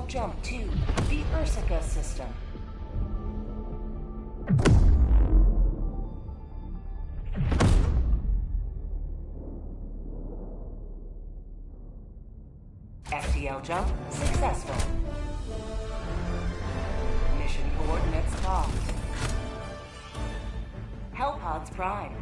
STL jump to the Ursica system. STL jump successful. Mission coordinates locked. Hellpods primed.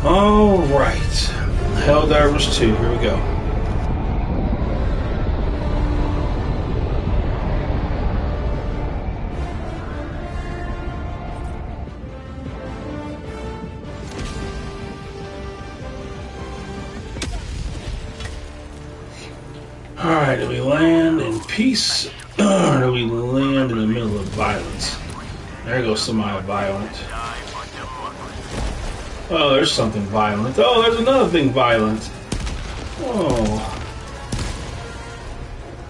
All right, Helldivers 2, here we go. All right, do we land in peace, or do we land in the middle of violence? There goes semi-violent. Oh, there's something violent. Oh, there's another thing violent. Oh.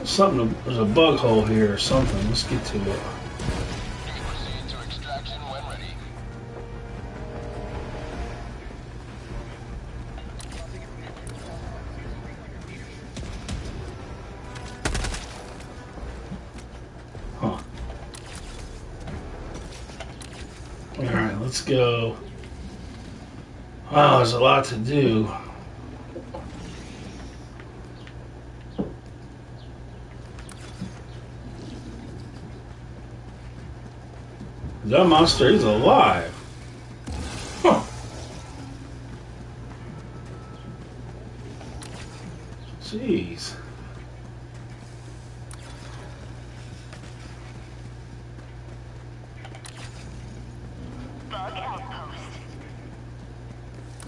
Something, there's a bug hole here or something. Let's get to it. You can proceed to extraction when ready. Huh. Alright, let's go. Wow, there's a lot to do. That monster is alive. Huh. Jeez. Bug outpost.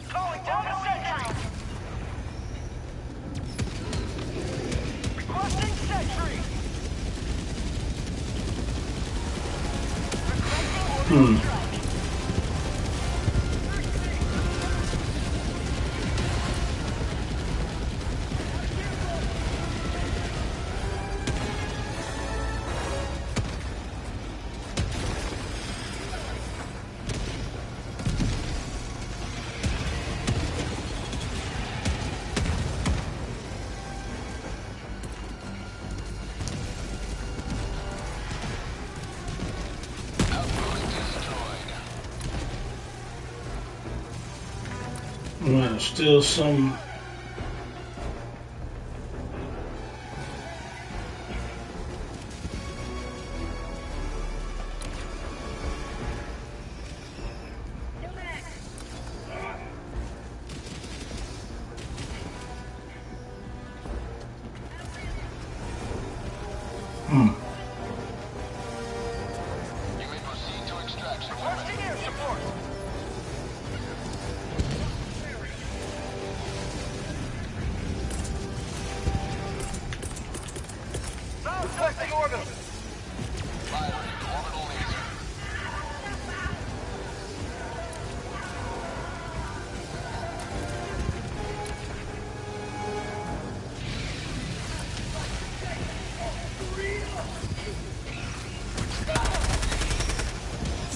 Calling down a sentry! Requesting sentry! There's still some. You may proceed to extraction. Requesting air support! Requesting orbital! Firing orbital laser.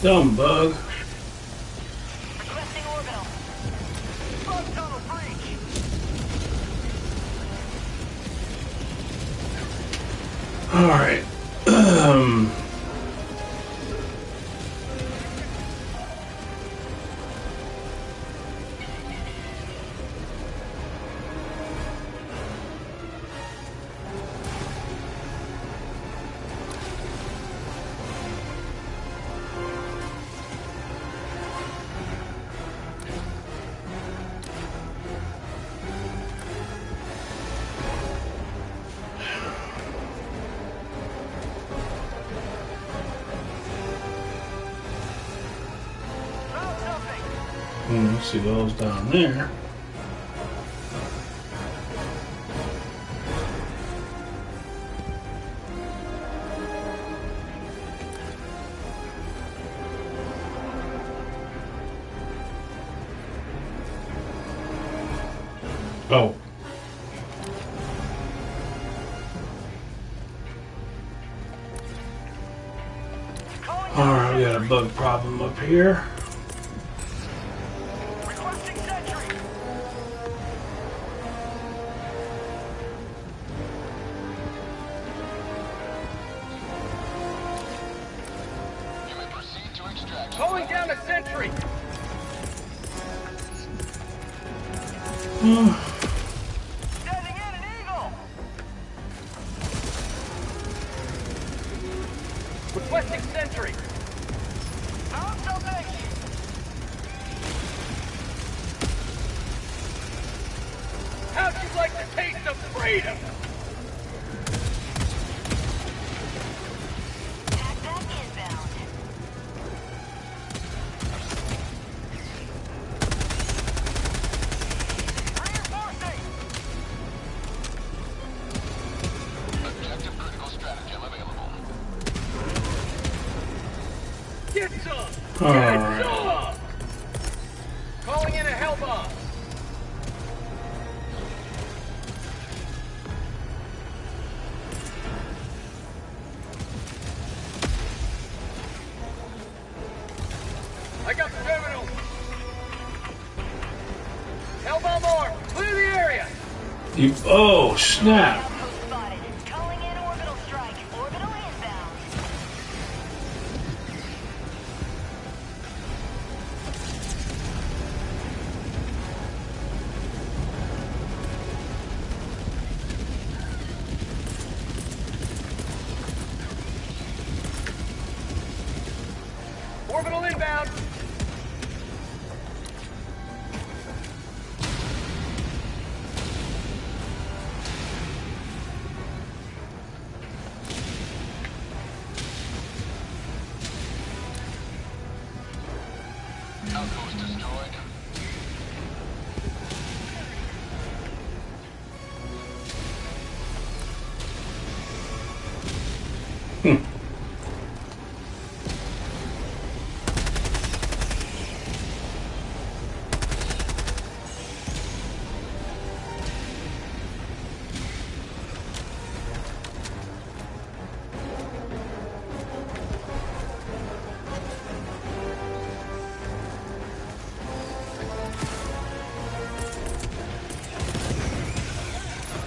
Dumb bug. Requesting orbital. Bug tunnel breach! All right. Found something! Let's see those down there. Oh. Alright, we got a bug problem up here. Requesting sentry. You may proceed to extraction. Calling down a sentry. Sending in an eagle. Requesting sentry. Found something. How'd you like the taste of freedom? Backpack inbound. Reinforcing. Objective critical stratagem available. Get some. All Get right. some. Calling in a hell bomb. I got the terminal. Hellbomb armed. Clear the area. Oh, snap. Outpost spotted. Calling in orbital strike. Orbital inbound. Orbital inbound. Outpost destroyed.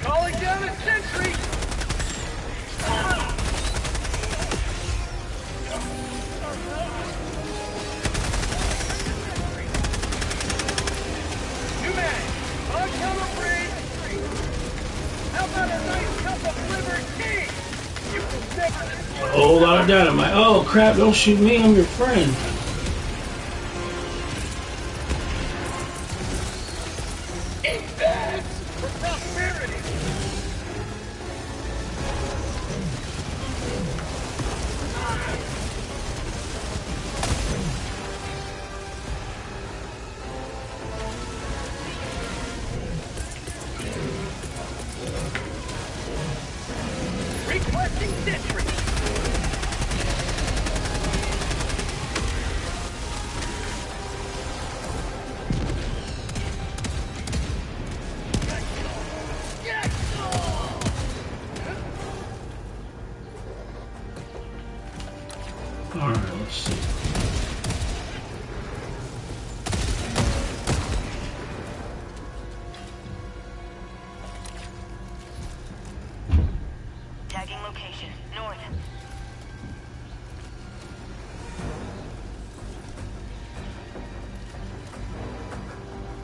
Calling down a sentry. New man. On cover bridge. How about a nice cup of liver tea? You will never A whole lot of dynamite. Oh, crap. Don't shoot me. I'm your friend. eat that for prosperity. Requesting sentry. All right, let's see. Tagging location. North.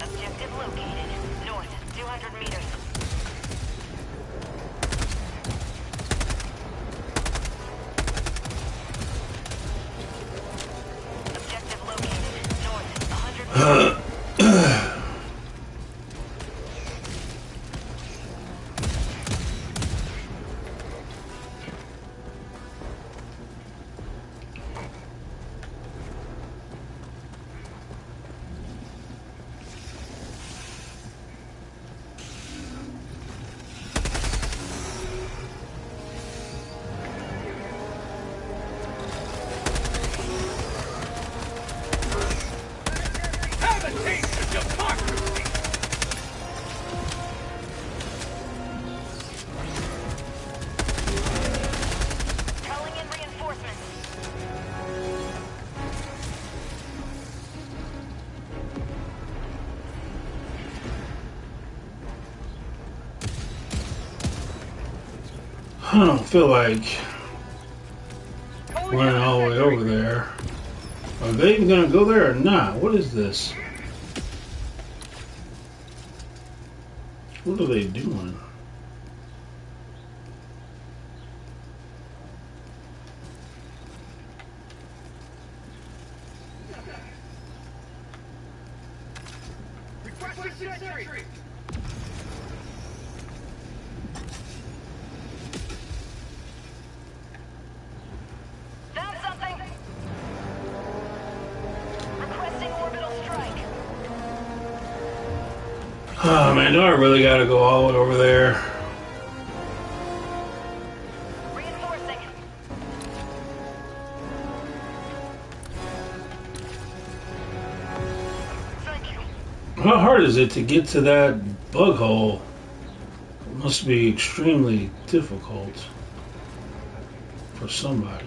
Objective located. North. 200 meters. Objective located. North. 100 meters. Have a taste of democracy. I don't feel like Calling running in all the way sentry. over there. Are they even gonna go there or not? What is this? What are they doing? Requesting sentry. Found something. Requesting orbital strike. Oh man, do I really gotta go all the way over there? Reinforcing. Thank you. How hard is it to get to that bug hole? It must be extremely difficult for somebody.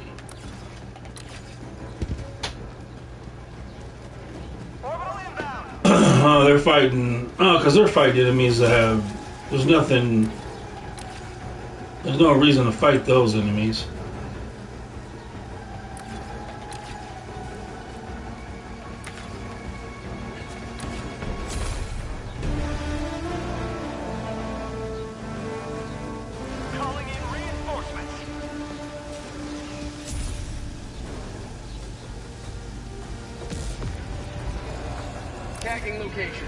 Orbital inbound. Oh, they're fighting. Oh, because they're fighting enemies that have. There's nothing. There's no reason to fight those enemies. Calling in reinforcements. Tagging location.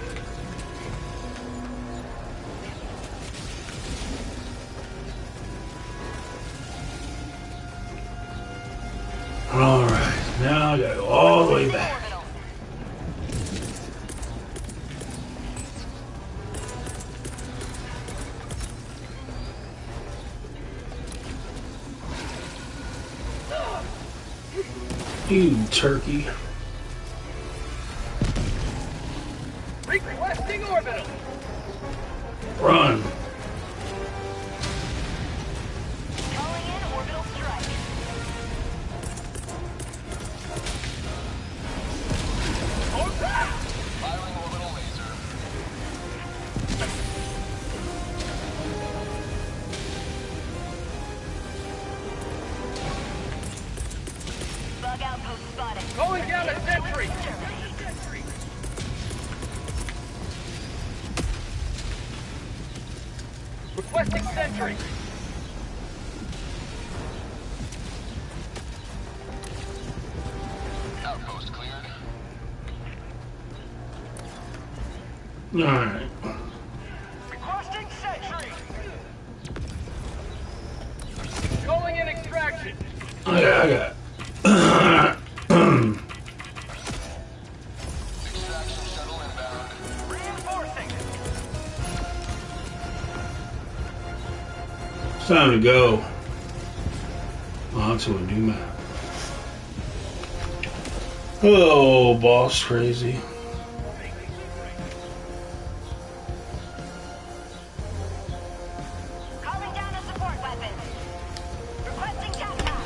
Alright, now I gotta go all the way back. Orbital. You turkey. Requesting orbital. Run. Calling in orbital strike. Firing orbital laser. Bug outpost spotted. Calling down a sentry. Requesting sentry. Outpost cleared. Alright. Requesting sentry. Calling in extraction. I got. Extraction shuttle inbound. Reinforcing. It's time to go onto a new map. Oh, boss crazy. Calling down a support weapon. Requesting jetpack.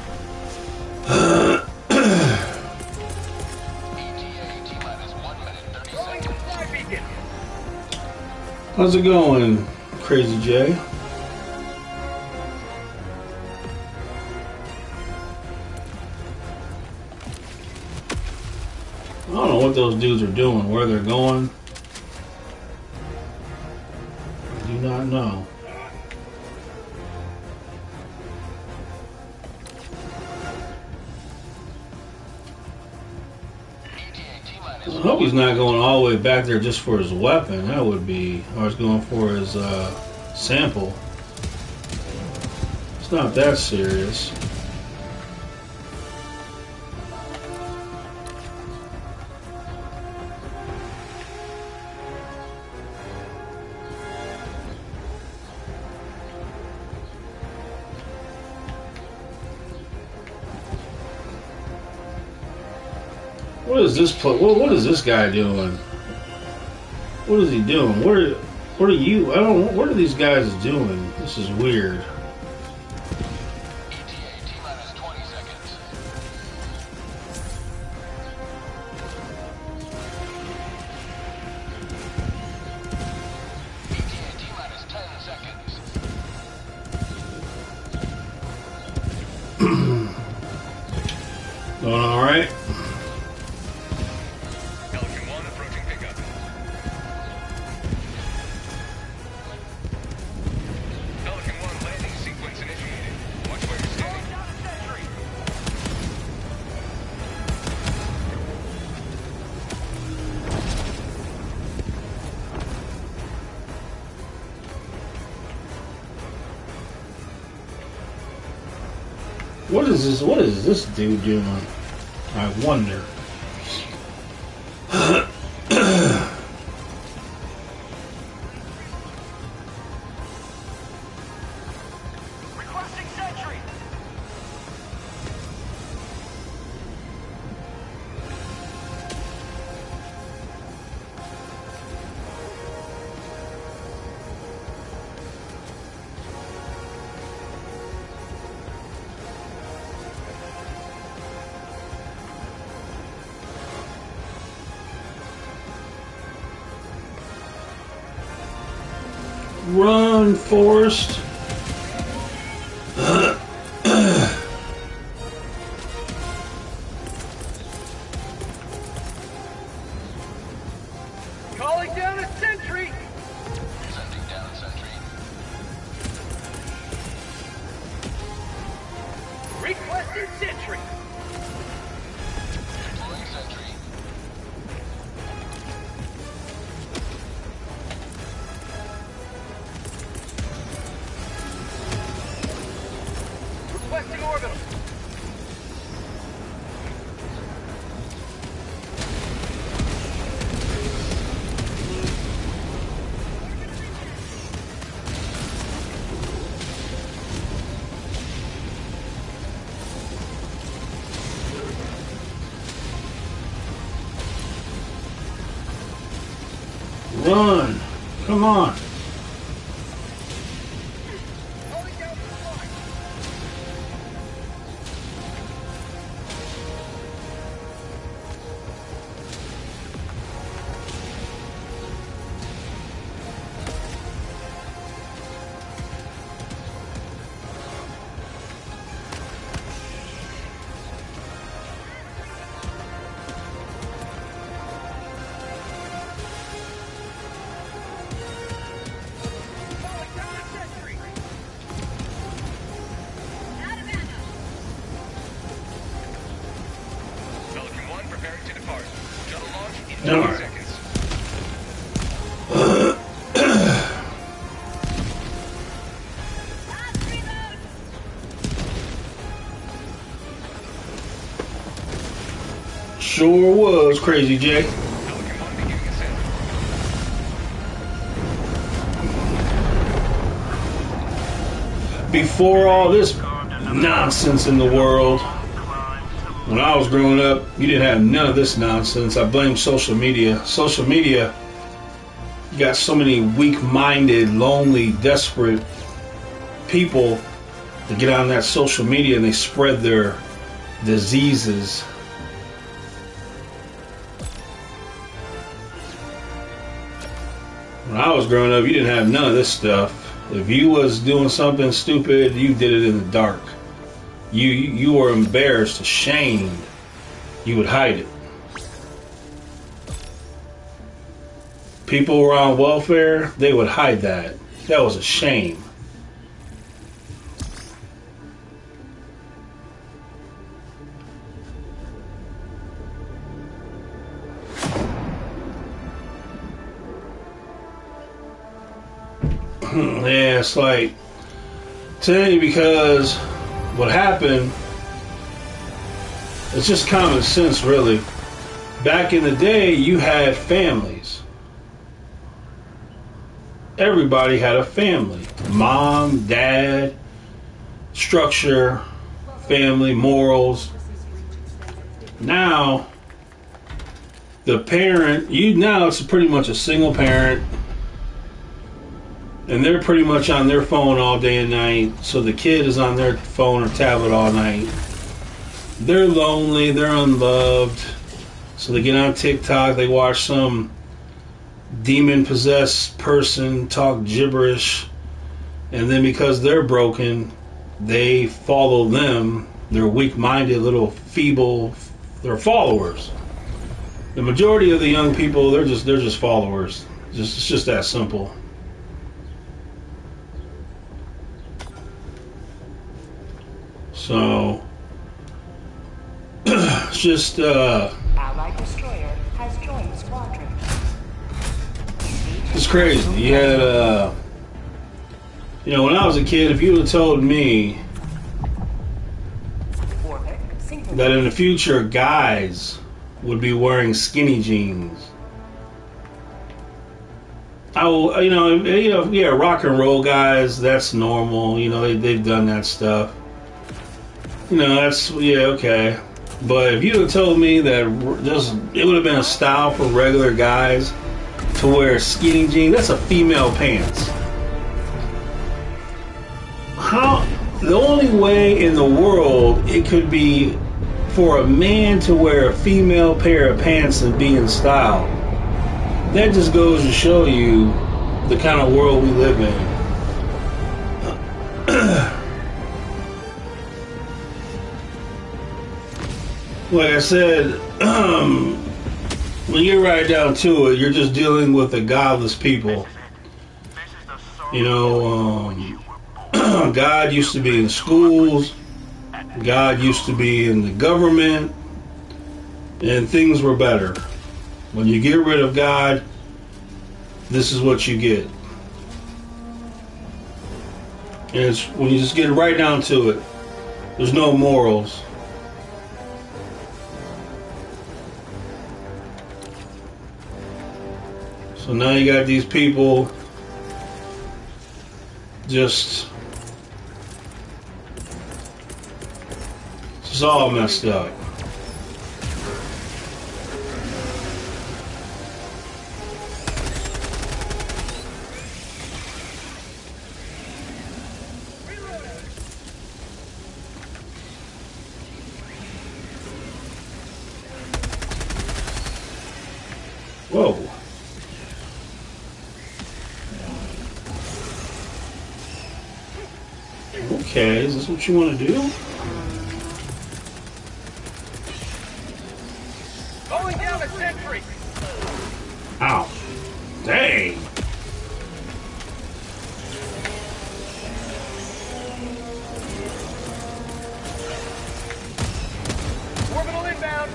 ETA T-minus 1 minute 30 Calling seconds. supply beacon. How's it going, Crazy J? I don't know what those dudes are doing, where they're going. I do not know. ETA T-minus I hope he's not going all the way back there just for his weapon. That would be, or he's going for his sample. It's not that serious. What is this? What is this guy doing? What is he doing? What are you? I don't. What are these guys doing? This is weird. ETA T-minus 20 seconds. ETA T-minus 10 seconds. What is this? What is this dude doing? I wonder. Requesting sentry. Run, Forrest. Calling down a sentry. Sending down sentry. Requesting sentry. Deploying sentry. Requesting orbital. Run. Come on. Calling down supply. Calling down a sentry. Pelican 1 preparing to depart. Shuttle launch in 20 Alright. seconds. Sure was, Crazy Jay. Pelican 1 beginning ascent. Before all this nonsense in the world, when I was growing up, you didn't have none of this nonsense. I blame social media. Social media got so many weak-minded, lonely, desperate people that get on that social media and they spread their diseases. When I was growing up, you didn't have none of this stuff. If you was doing something stupid, you did it in the dark. You were embarrassed, ashamed. You would hide it. People who were on welfare, they would hide that. That was a shame. Yeah, it's like, tell you, because what happened, it's just common sense, really. Back in the day, you had families. Everybody had a family. Mom, dad, structure, family, morals. Now, the parent, now it's pretty much a single parent. And they're pretty much on their phone all day and night. So the kid is on their phone or tablet all night. They're lonely. They're unloved. So they get on TikTok. They watch some demon-possessed person talk gibberish. And then because they're broken, they follow them. They're weak-minded, little feeble. They're followers. The majority of the young people, they're just followers. It's just that simple. So it's just Allied destroyer has joined squadron. it's crazy. You had when I was a kid, if you would have told me that in the future guys would be wearing skinny jeans. Yeah, rock and roll guys, that's normal. They've done that stuff. That's, yeah, okay. But if you'd have told me that it would have been a style for regular guys to wear skinny jeans, that's a female pants. How? The only way in the world it could be for a man to wear a female pair of pants and be in style, that just goes to show you the kind of world we live in. Like I said, when you get right down to it, you're just dealing with a godless people. God used to be in schools, God used to be in the government, and things were better. When you get rid of God, this is what you get. And it's when you just get right down to it, there's no morals. So now you got these people just it's all messed up. Whoa. Okay, is this what you want to do? Going down a sentry. Ow. Dang. Orbital inbound.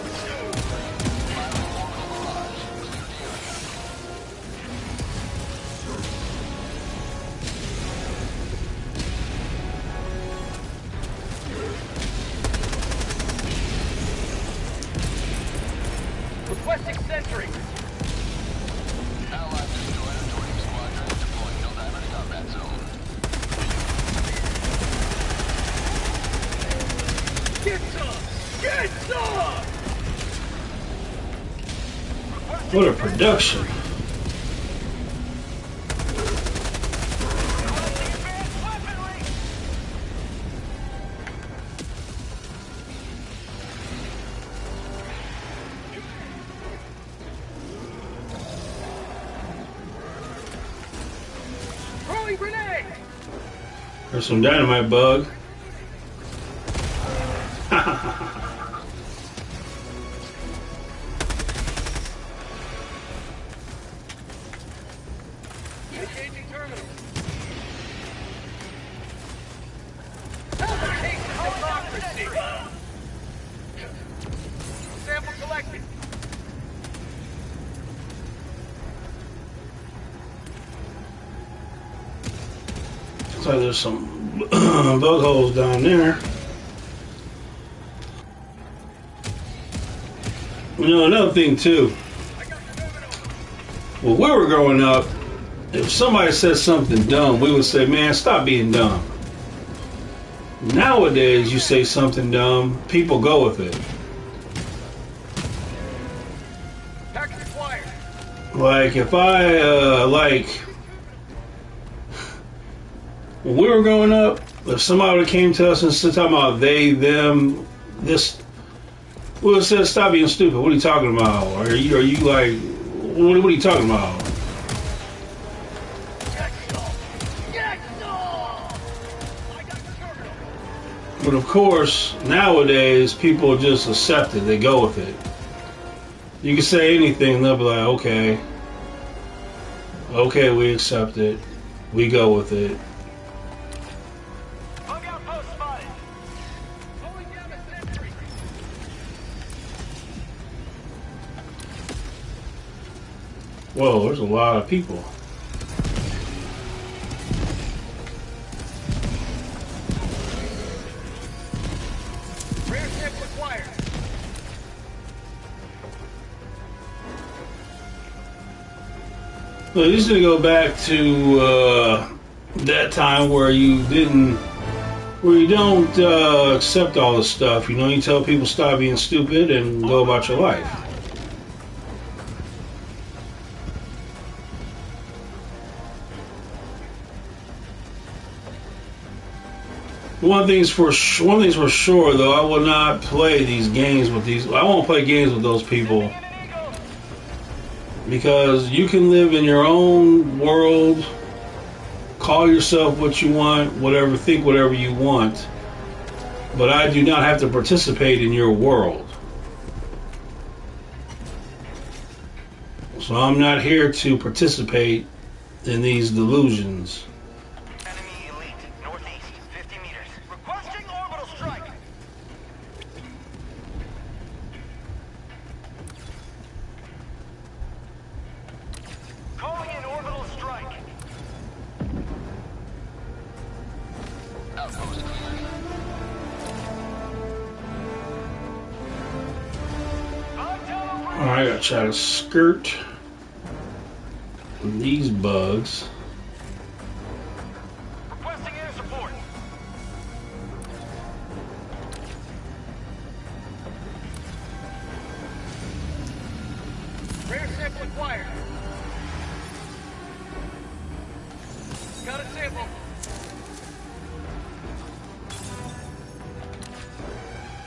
Requesting sentry. Allied destroyer joining squadron, deploying no diamond combat zone. Get some! Get some! What a production. Throwing grenade! There's some dynamite bug. Engaging terminal. Application of democracy. Sample collected. Looks like there's some bug holes down there. Another thing too. When we were growing up, if somebody said something dumb, we would say, man, stop being dumb. Nowadays, you say something dumb, people go with it. Package acquired. Like, if when we were growing up, if somebody came to us and said talking about they, them, this, we would say, stop being stupid. What are you talking about? Are you like, what are you talking about? But of course, nowadays, people just accept it. They go with it. You can say anything, they'll be like, okay. Okay, we accept it. We go with it. Bug outpost spotted. Pulling down a sentry. Whoa, there's a lot of people. Rare sample acquired. Well, you just need to go back to that time where you don't accept all this stuff. You know, you tell people stop being stupid and go about your life. One thing's for sure, though, I will not play these games with these. I won't play games with those people because you can live in your own world, call yourself what you want, whatever, think whatever you want, but I do not have to participate in your world. So I'm not here to participate in these delusions. Enemy elite, northeast, 50 meters. Requesting orbital strike. Calling in orbital strike. Outpost cleared. Alright, I gotta try to skirt these bugs. Requesting air support. Rare sample acquired. Got a sample.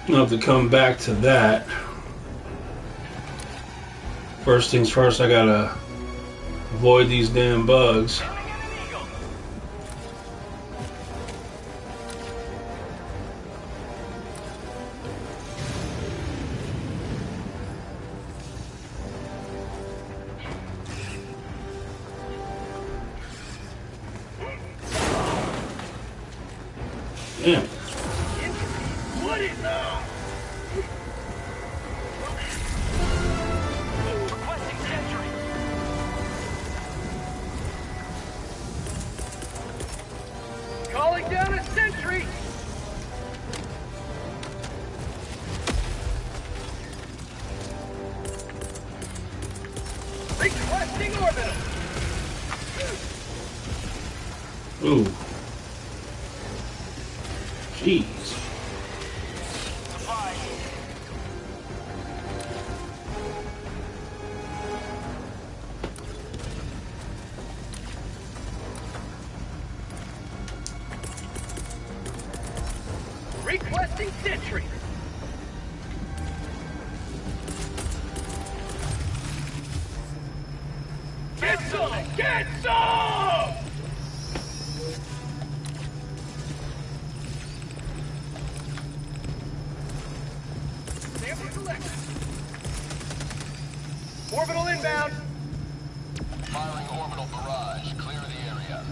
I'll have to come back to that. First things first, I gotta avoid these damn bugs. Sending in an eagle. Damn. What is that? Requesting sentry. Calling down a sentry. Requesting orbital. Ooh. Jeez. Supplies. Requesting sentry. Get some! Get some! Sample collected. Orbital inbound. Firing orbital barrage. Clear the area.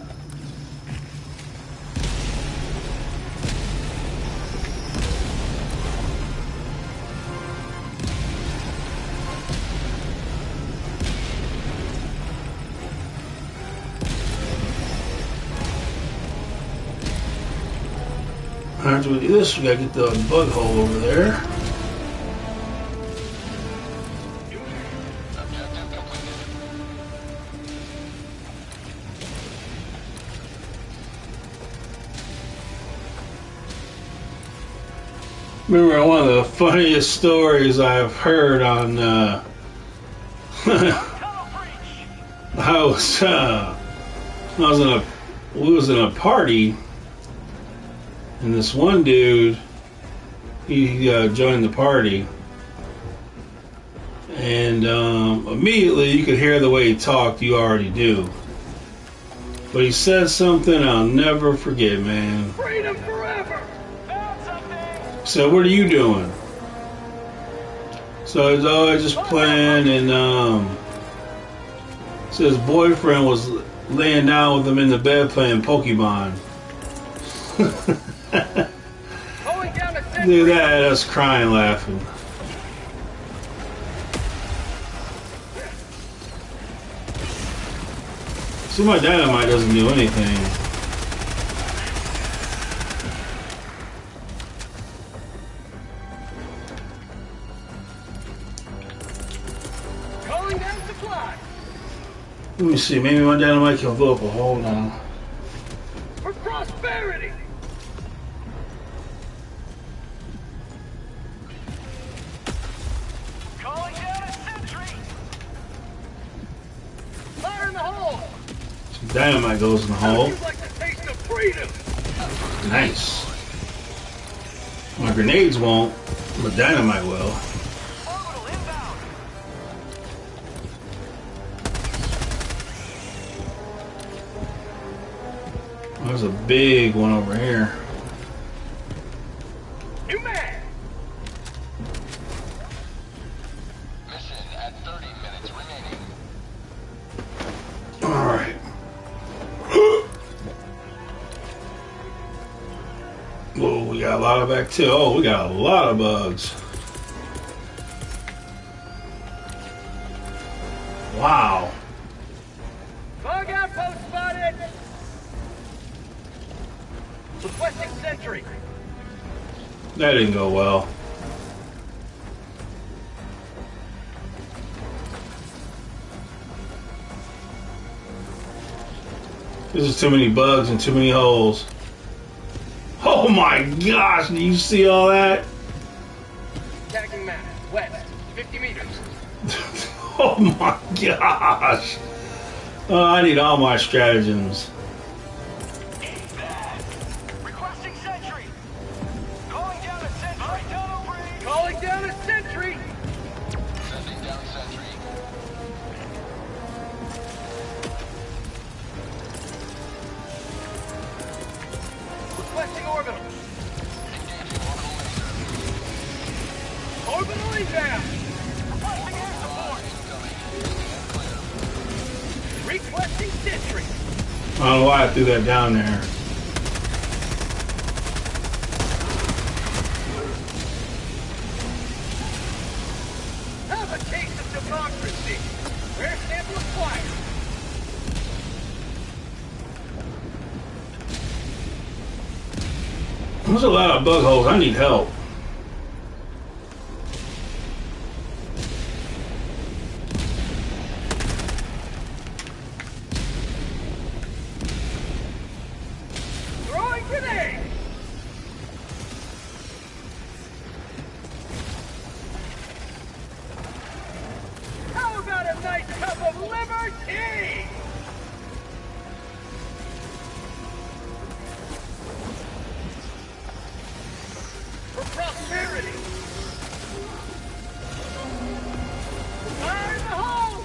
After we do this, we gotta get the bug hole over there. Objective completed. Remember one of the funniest stories I've heard on we was in a party, and this one dude, he joined the party, and immediately you could hear the way he talked. You already do, but he said something I'll never forget, man. Freedom forever. Found something. So what are you doing? So he's always just playing, and so his boyfriend was laying down with him in the bed playing Pokemon. Calling down a sentry. Look at that, us crying, laughing. See, my dynamite doesn't do anything. Calling down supply. Let me see. Maybe my dynamite can blow up a hole now. For prosperity! Calling down a sentry. Fire in the hole! Some dynamite goes in the How hole. would you like the taste of freedom? Nice. My grenades won't, but dynamite will. Orbital inbound. There's a big one over here. New man! Mission at 30 minutes remaining. Alright. Whoa, we got a lot of activity. Oh, we got a lot of bugs. Wow. Bug outpost spotted! Requesting sentry. That didn't go well. This is too many bugs and too many holes. Oh my gosh, do you see all that? Tagging map. West. 50 meters. Oh my gosh. Oh, I need all my stratagems. Requesting sentry. Calling down a sentry. Tunnel breach. Calling down a sentry! Sending down sentry. Requesting orbital. Engaging orbital laser. Orbital inbound! Requesting air support. Incoming. Clear. Requesting sentry. I don't know why I threw that down there. Have a taste of democracy. Rare sample acquired. There's a lot of bug holes. I need help. Throwing grenade! How about a nice cup of liberty? For prosperity! Fire in the hole!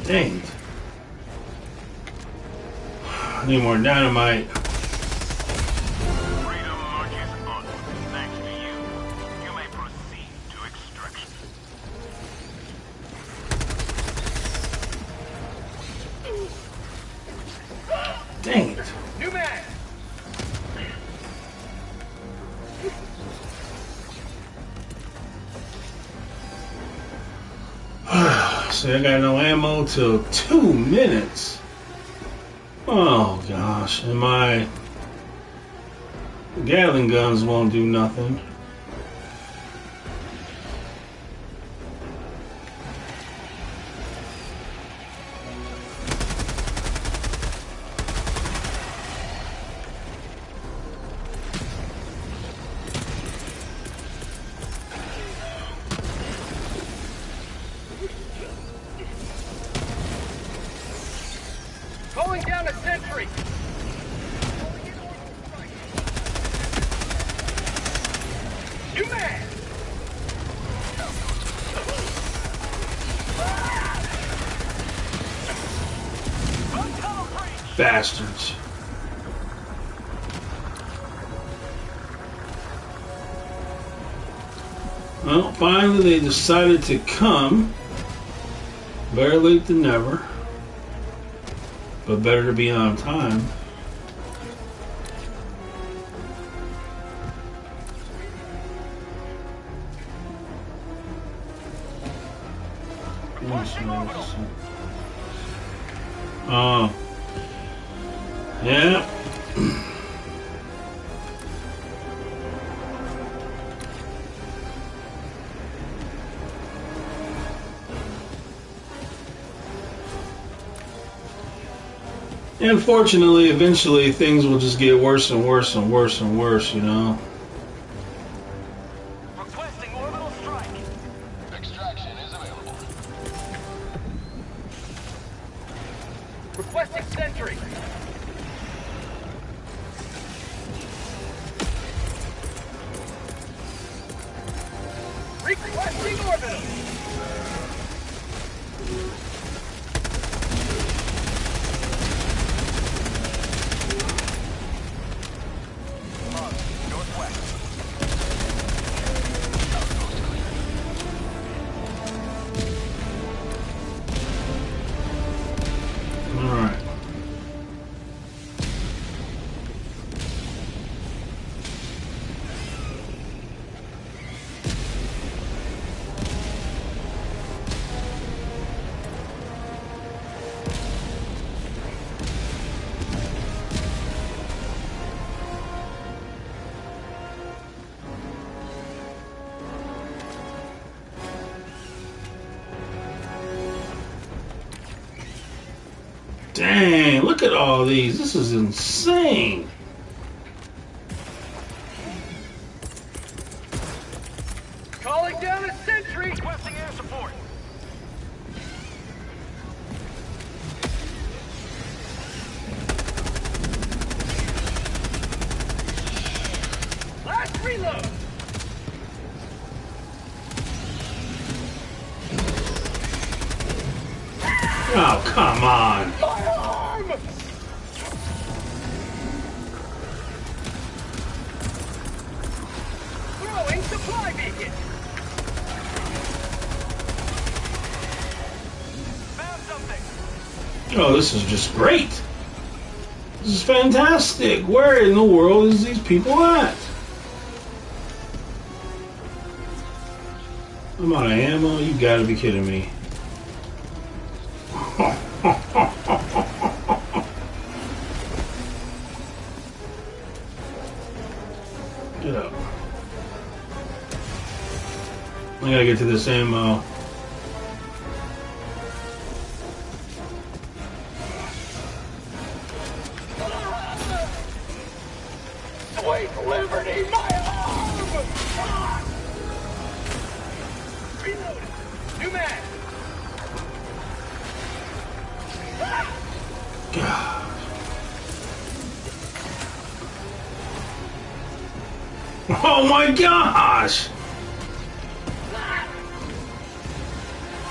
Dang it. I need more dynamite. Freedom marches onward. Thanks to you. You may proceed to extraction. Dang it. New man! See, I got no ammo till 2 minutes. Oh gosh, and my Gatling guns won't do nothing. Calling down a sentry! New man! Bastards. Well, finally they decided to come. Better late than never. But better to be on time. Oh. Yeah. Unfortunately, eventually things will just get worse and worse and worse and worse, you know. Requesting orbital strike. Extraction is available. Requesting sentry. Requesting orbital. Northwest. Alright. Dang, look at all these. This is insane. Calling down a sentry. Requesting air support. Last reload. Oh, come on. My arm. Throwing supply beacon. Found something. Oh, this is just great. This is fantastic. Where in the world is these people at? I'm out of ammo? You gotta be kidding me. Get up. I gotta get to this ammo. Sweet liberty, my arm. Reloading. New mag. God. Oh my gosh!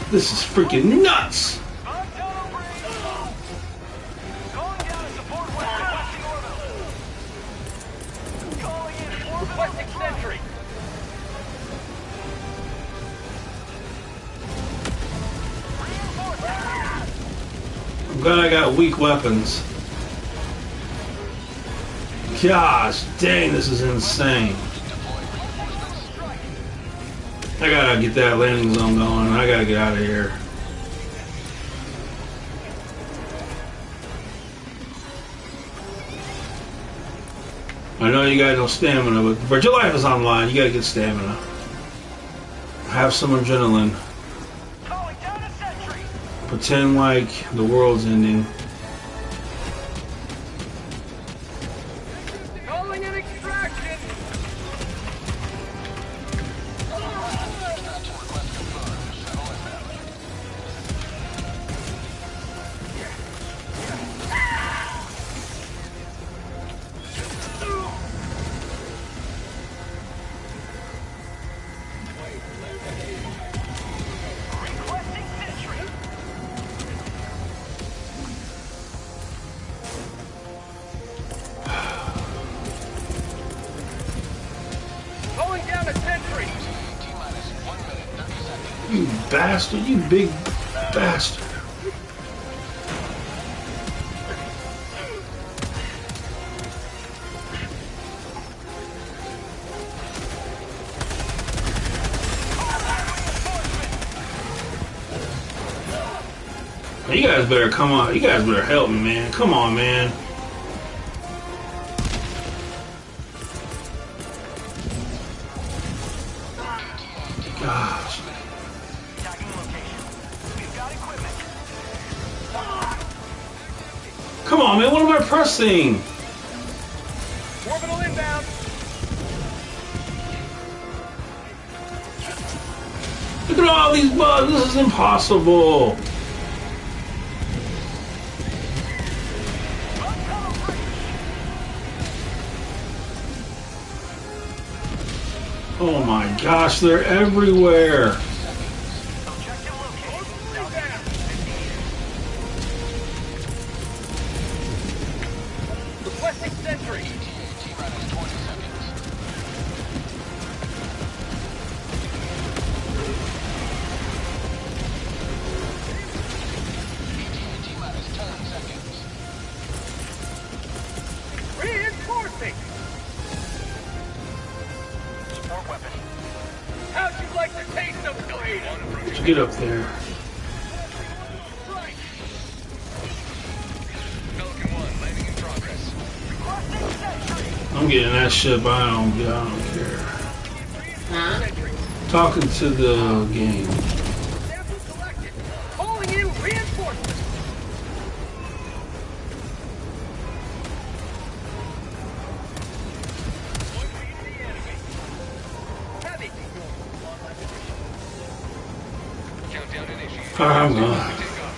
This is freaking nuts! Five tunnel breach. Calling down a support west. Requesting orbital. Calling in orbital Requesting strike. sentry. Reinforcements. I'm glad I got weak weapons. Gosh, dang, this is insane. I gotta get that landing zone going. I gotta get out of here. I know you got no stamina, but your life is online. You gotta get stamina. Have some adrenaline. Calling down a sentry. Pretend like the world's ending. Calling an extraction. Requesting sentry. Calling down a sentry. T-minus 1 minute, 30 seconds. You bastard, you big bastard. You guys better come on. You guys better help me, man. Come on, man. Gosh. Tagging location. We've got equipment. Come Come on, man. What am I pressing? Orbital inbound. Look at all these bugs. This is impossible. Oh my gosh, they're everywhere. Requesting sentry. T-minus 20 seconds. T-minus 10 seconds. Reinforcing. Support weapon. How'd you like the taste of bleed? Let's get up there. Strike. Falcon 1 landing in progress. Requesting sentry. I'm getting that ship. I don't care. Sentry. Talking to the game. Sample collected. Calling in reinforcements. Heavy. Countdown initiated. I'm going. Take off.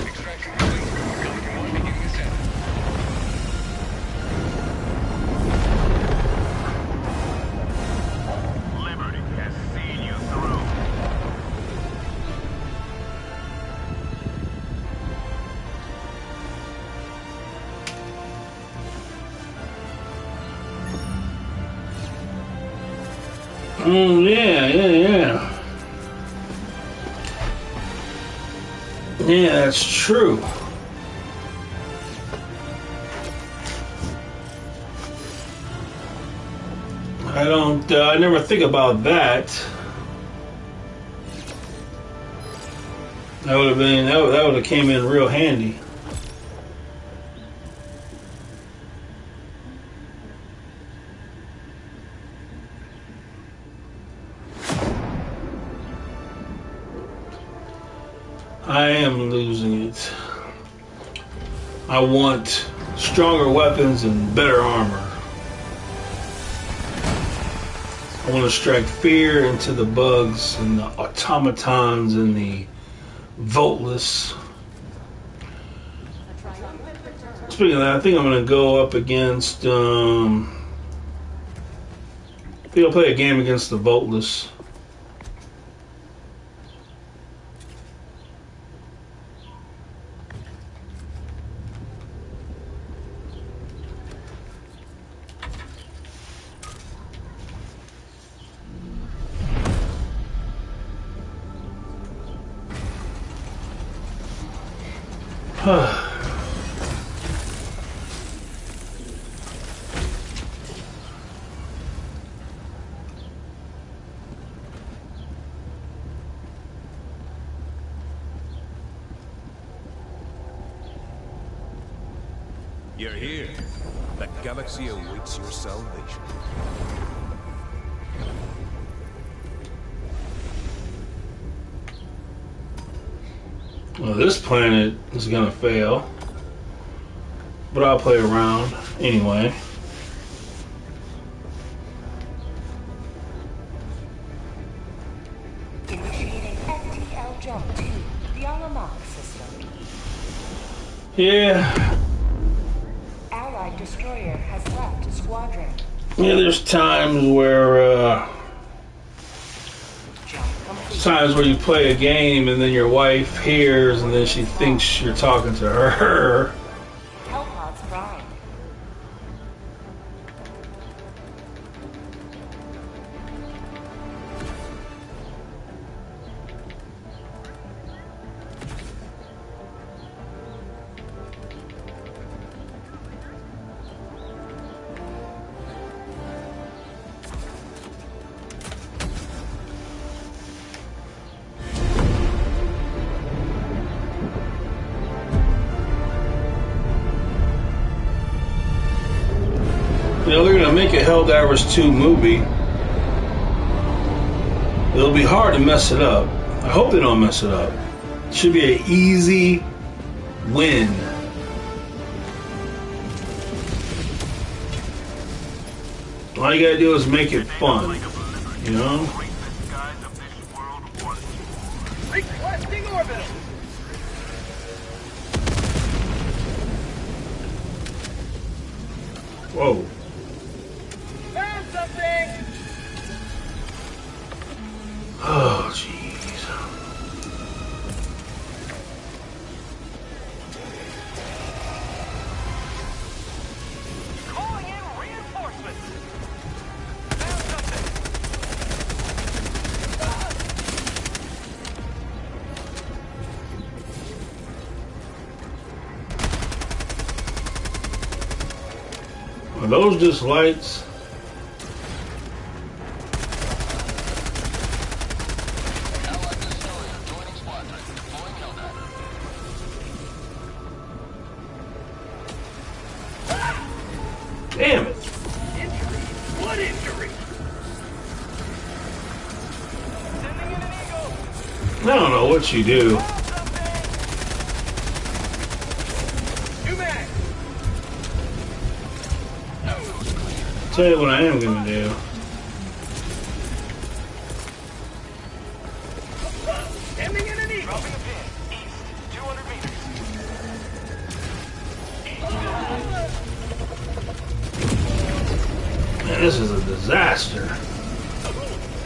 Extraction complete. Falcon 1 beginning ascent. Liberty has seen you through. Yeah. Yeah, that's true. I never think about that. That would have came in real handy. I am losing it. I want stronger weapons and better armor. I want to strike fear into the bugs and the automatons and the voteless. Speaking of that, I think I'm going to go up against. I think I'll play a game against the voteless. You're here. The galaxy awaits your salvation. Well, this planet is gonna fail, but I'll play around anyway. Initiating FTL jump to the Alamok system. Yeah, Allied destroyer has left squadron. yeah. There's times where Jump complete. times where you play a game and then your wife hears and then she thinks you're talking to her. Hellpods prime. You know, they're gonna make a Helldivers 2 movie. It'll be hard to mess it up. I hope they don't mess it up. It should be an easy win. All you gotta do is make it fun, you know? Requesting orbital. Whoa. Found something. Oh, jeez. Calling in reinforcements. Found something. Are those just lights? Allied destroyer joining squadron. Deploying Helldiver. Damn it. Injury. What injury? Sending in an eagle. I don't know what you do. Found something. New mag. Tell you what I am gonna do. Sending in an eagle. Dropping a pin. East. 200 meters. Man, this is a disaster.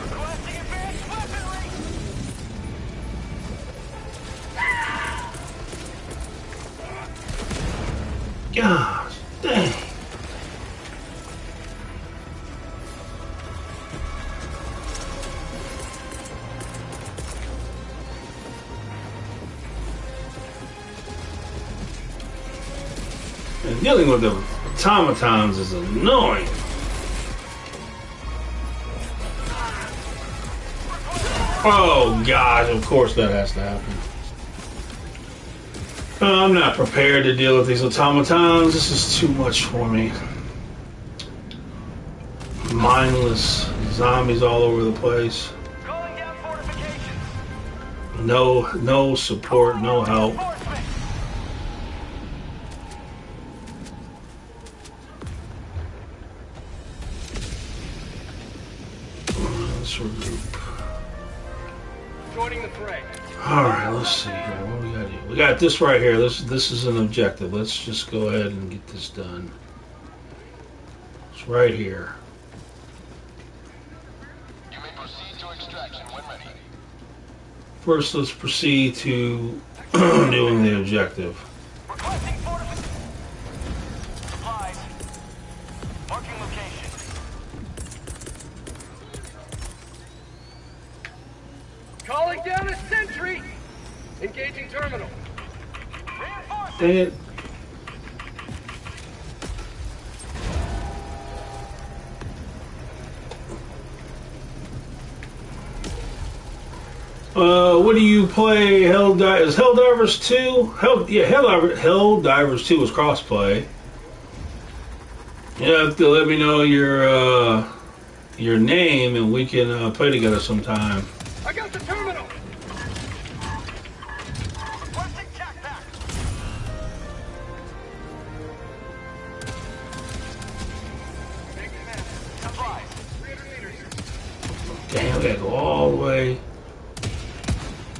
Requesting advanced weaponry. Gosh, dang. And dealing with the automatons is annoying. Oh gosh, of course that has to happen. I'm not prepared to deal with these automatons. This is too much for me. Mindless zombies all over the place. Calling down fortifications. No support, no help. Reinforcement. Let's regroup. Joining the fray. Alright, let's see here. What do we gotta do? We got this right here. This is an objective. Let's just go ahead and get this done. It's right here. You may proceed to extraction when ready. First, let's proceed to doing the objective. Requesting fortifications. Supplies. Marking location. Calling down a sentry. Engaging terminal. Reinforcement. Dang it. What do you play? Is Helldivers 2? Helldivers 2 is crossplay. You have to let me know your name and we can play together sometime. I got the terminal. Requesting tac back. Making map. Supplies. 300 meters. Damn, we gotta go all the way.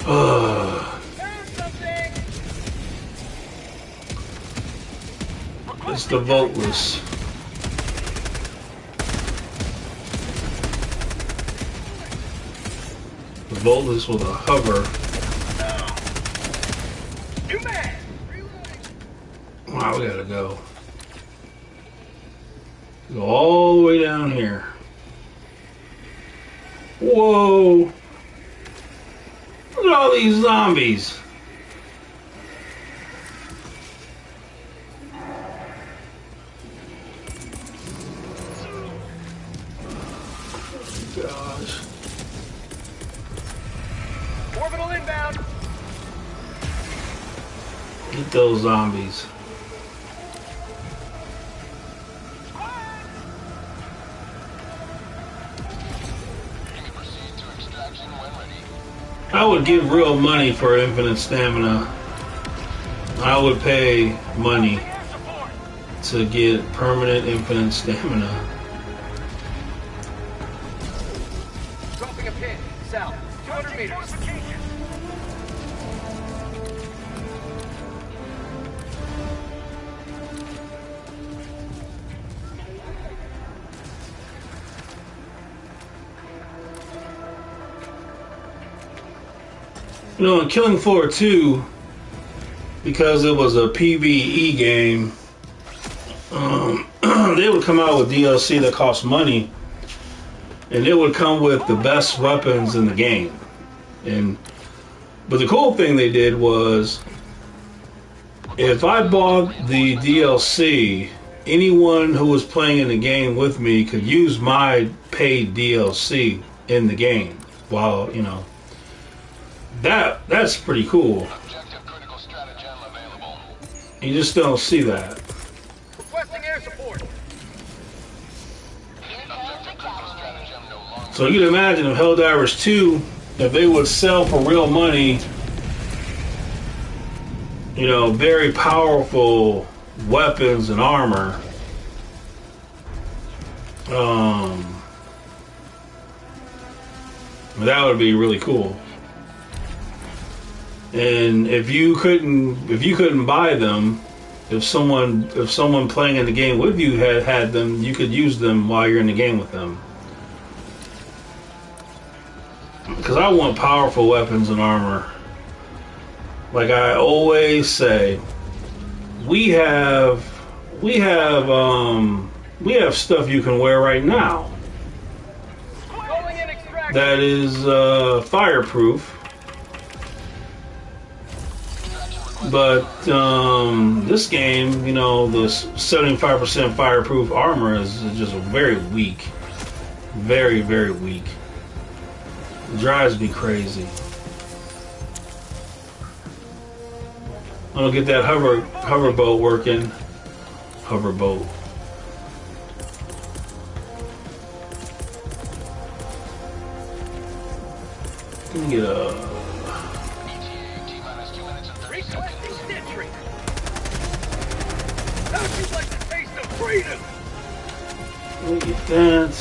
Found something. It's the voteless. The voteless with a hover. New mag. Reloading. Wow, we gotta go. Go all the way down here. Whoa! Look at all these zombies. Gosh. Orbital inbound. Get those zombies. You may proceed to extraction I would give real money for infinite stamina. I would pay money Air support. to get permanent infinite stamina. Dropping a pin. South. 200 Approaching meters. fortifications. You know, in Killing Floor 2, because it was a PvE game, they would come out with DLC that cost money, and it would come with the best weapons in the game. But the cool thing they did was, if I bought the DLC, anyone who was playing in the game with me could use my paid DLC in the game. While, you know, that's pretty cool. Objective critical stratagem available. You just don't see that. Requesting air support. Objective critical stratagem no longer. So you can imagine if Helldivers 2, if they would sell for real money, you know, very powerful weapons and armor, that would be really cool. And if you couldn't buy them, if someone playing in the game with you had them, you could use them while you're in the game with them. Because I want powerful weapons and armor. Like I always say, we have stuff you can wear right now Calling in extraction. that is fireproof. But this game, you know, the 75% fireproof armor is just very weak. Very, very weak. It drives me crazy. I'm gonna get that hoverboat working. Hoverboat. Let me get a... ETA T-minus 2 minutes and 30 seconds. Requesting sentry. How'd you like the taste of freedom? Let me get that.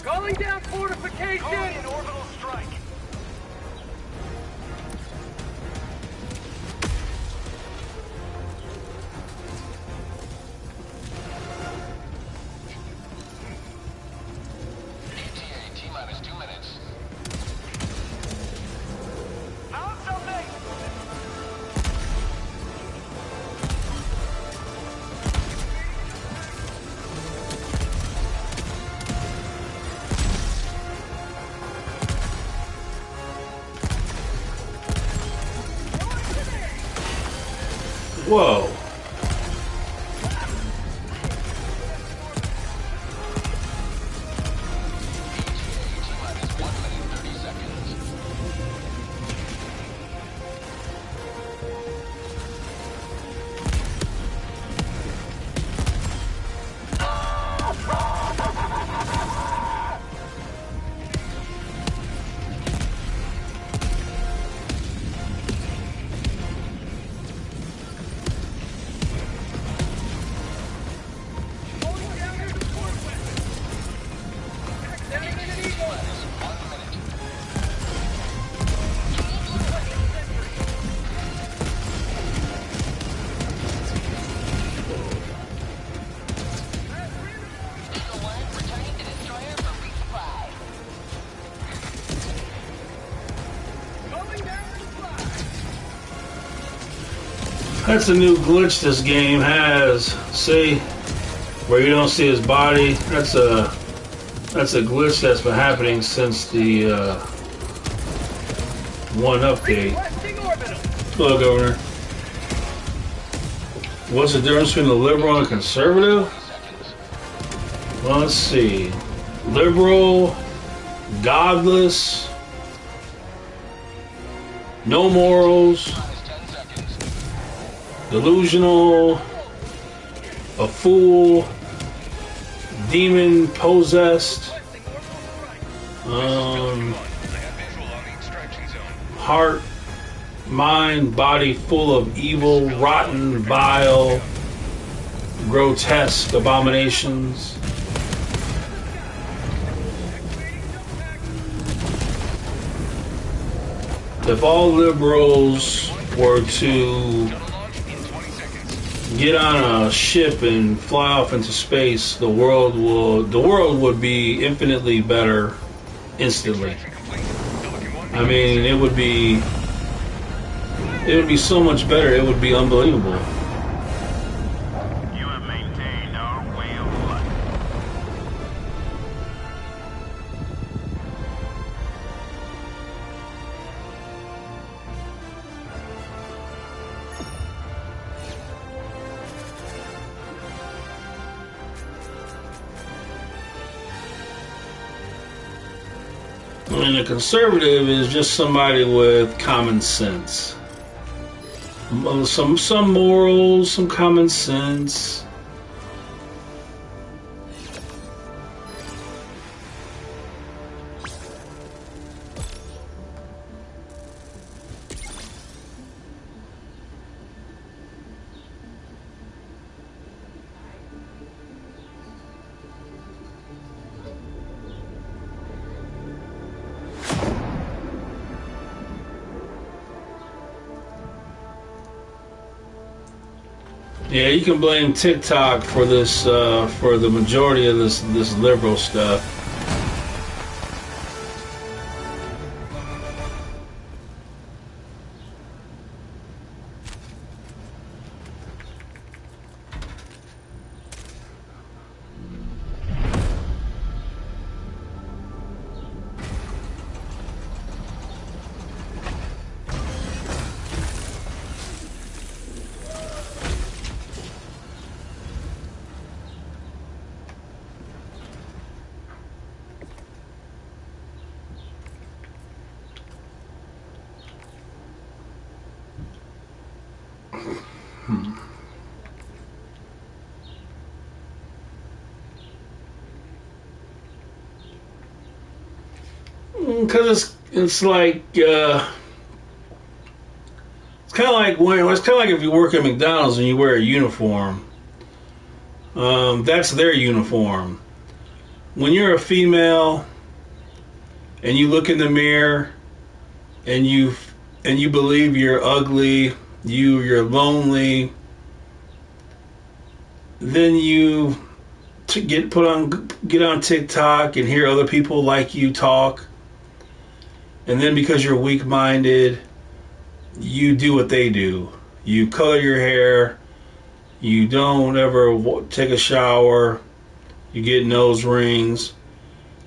Calling down fortification. Calling an orbital strike. ETA T-minus 2 minutes. Found something. Whoa. T-minus 1 minute 30 seconds. Calling down air support weapon. Sending in an eagle. 1 minute. Eagle 1 returning to destroyer for resupply. Calling down supply. That's a new glitch this game has. See? Where you don't see his body. That's a glitch that's been happening since the 1 update. Requesting orbital. Hello, Governor. What's the difference between a liberal and a conservative? Well, let's see. Liberal, godless, no morals, Minus 10 seconds. delusional, a fool, demon possessed, heart, mind, body full of evil, rotten, vile, grotesque abominations. If all liberals were to get on a ship and fly off into space, the world would be infinitely better instantly. I mean, it would be so much better. It would be unbelievable. You have maintained our way of life. I mean, a conservative is just somebody with common sense. Some morals, some common sense. Yeah, you can blame TikTok for this, for the majority of this liberal stuff. Because it's like it's kind of like if you work at McDonald's and you wear a uniform. That's their uniform. When you're a female and you look in the mirror and you believe you're ugly, you're lonely, then you get on TikTok and hear other people like you talk. And then because you're weak-minded, you do what they do. You color your hair. You don't ever take a shower. You get nose rings.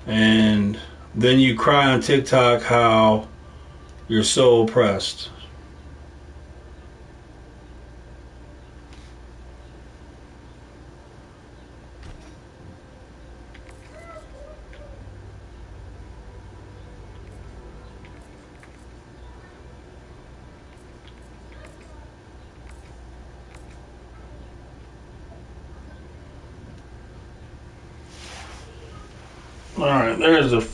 And then you cry on TikTok how you're so oppressed. Alright, there's a...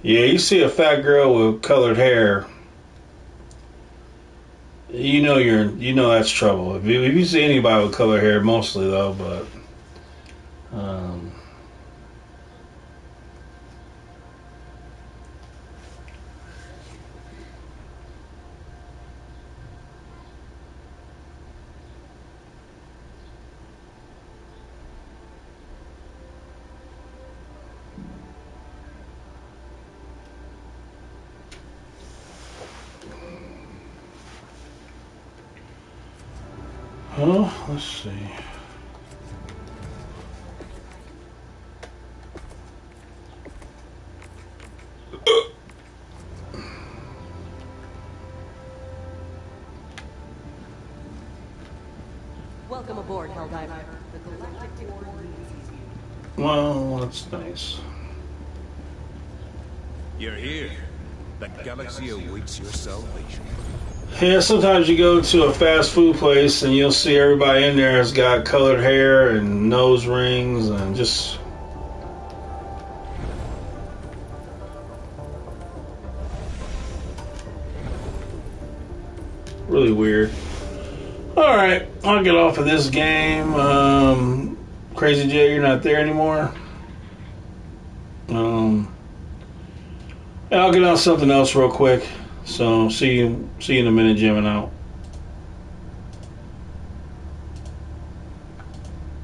Yeah, you see a fat girl with colored hair, you know that's trouble. If you see anybody with colored hair, mostly though, but well, let's see. Welcome aboard, Helldiver. The galactic war needs you. Well, that's nice. You're here. The galaxy awaits your salvation. Yeah, sometimes you go to a fast food place and you'll see everybody in there has got colored hair and nose rings and just... really weird. Alright, I'll get off of this game. Crazy J, you're not there anymore. I'll get on something else real quick. So see you in a minute, jamming out.